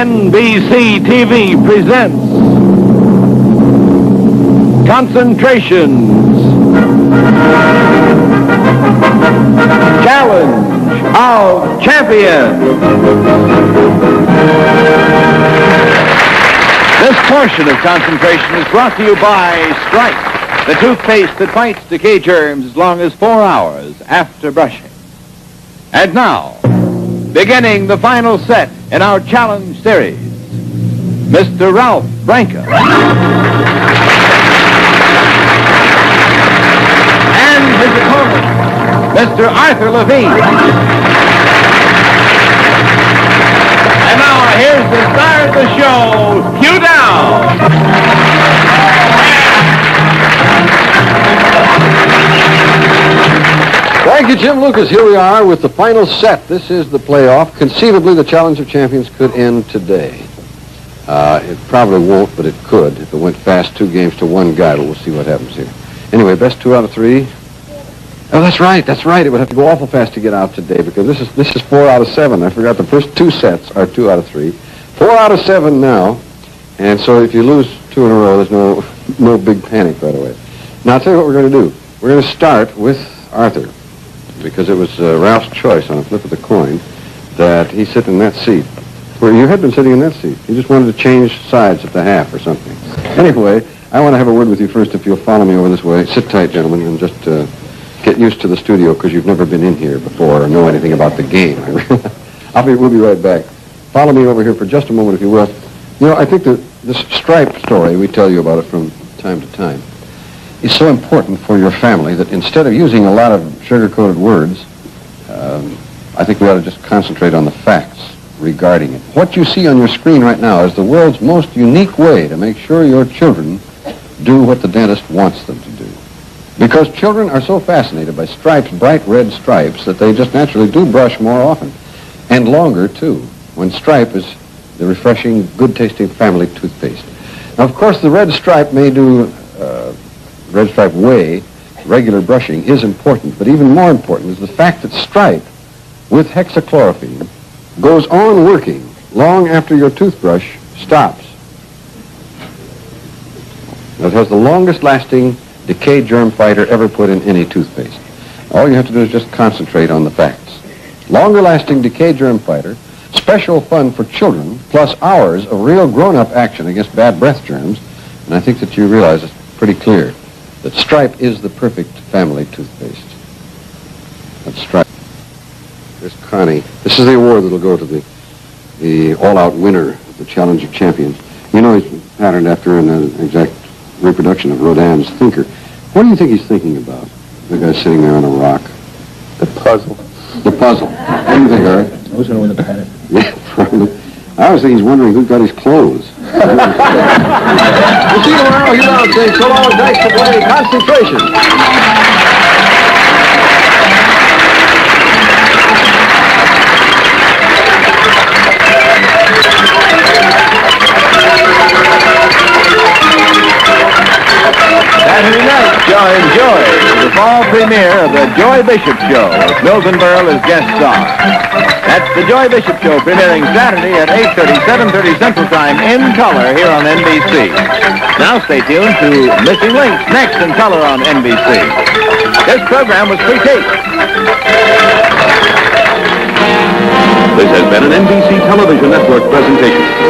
NBC TV presents Concentrations, Challenge of Champions. This portion of Concentration is brought to you by Stripe, the toothpaste that fights decay germs as long as 4 hours after brushing. And now, beginning the final set in our challenge series, Mr. Ralph Branca. And his opponent, Mr. Arthur Levine. And now, here's the star of the show, Hugh Dow. Thank you, Jim Lucas. Here we are with the final set. This is the playoff. Conceivably, the Challenge of Champions could end today. It probably won't, but it could. If it went fast, 2 games to 1 guy. We'll see what happens here. Anyway, best 2 out of 3. Oh, that's right. It would have to go awful fast to get out today because this is 4 out of 7. I forgot the first 2 sets are 2 out of 3. 4 out of 7 now. And so if you lose 2 in a row, there's no big panic right away. Now, I'll tell you what we're going to do. We're going to start with Arthur, because it was Ralph's choice on a flip of the coin that he sit in that seat. Where you had been sitting in that seat. You just wanted to change sides at the half or something. Anyway, I want to have a word with you first if you'll follow me over this way. Sit tight, gentlemen, and just get used to the studio because you've never been in here before or know anything about the game. We'll be right back. Follow me over here for just a moment, if you will. You know, I think that this Stripe story, we tell you about it from time to time, is so important for your family that instead of using a lot of sugar-coated words, I think we ought to just concentrate on the facts regarding it. What you see on your screen right now is the world's most unique way to make sure your children do what the dentist wants them to do. Because children are so fascinated by stripes, bright red stripes, that they just naturally do brush more often. And longer, too, when Stripe is the refreshing, good-tasting family toothpaste. Now, of course, the red stripe may do red stripe way, regular brushing is important, but even more important is the fact that Stripe with hexachlorophene goes on working long after your toothbrush stops. It has the longest lasting decay germ fighter ever put in any toothpaste. All you have to do is just concentrate on the facts. Longer lasting decay germ fighter, special fun for children, plus hours of real grown-up action against bad breath germs, and I think that you realize it's pretty clear that Stripe is the perfect family toothpaste. That's Stripe. There's Connie. This is the award that'll go to the all-out winner of the Challenge of Champions. You know he's patterned after an exact reproduction of Rodin's Thinker. What do you think he's thinking about? The guy sitting there on a rock. The puzzle. The puzzle. What do you think, Art? Who's going to win the pennant? Yeah, probably. I was thinking he's wondering who got his clothes. We'll see you tomorrow here on saying so long, thanks for playing Concentration. Saturday night, enjoy the fall premiere of the Joy Bishop Show with Milton Berle as guest star. That's the Joy Bishop Show premiering Saturday at 8:30, 7:30 Central Time in color here on NBC. Now stay tuned to Missing Links next in color on NBC. This program was pre-taped. This has been an NBC Television Network presentation.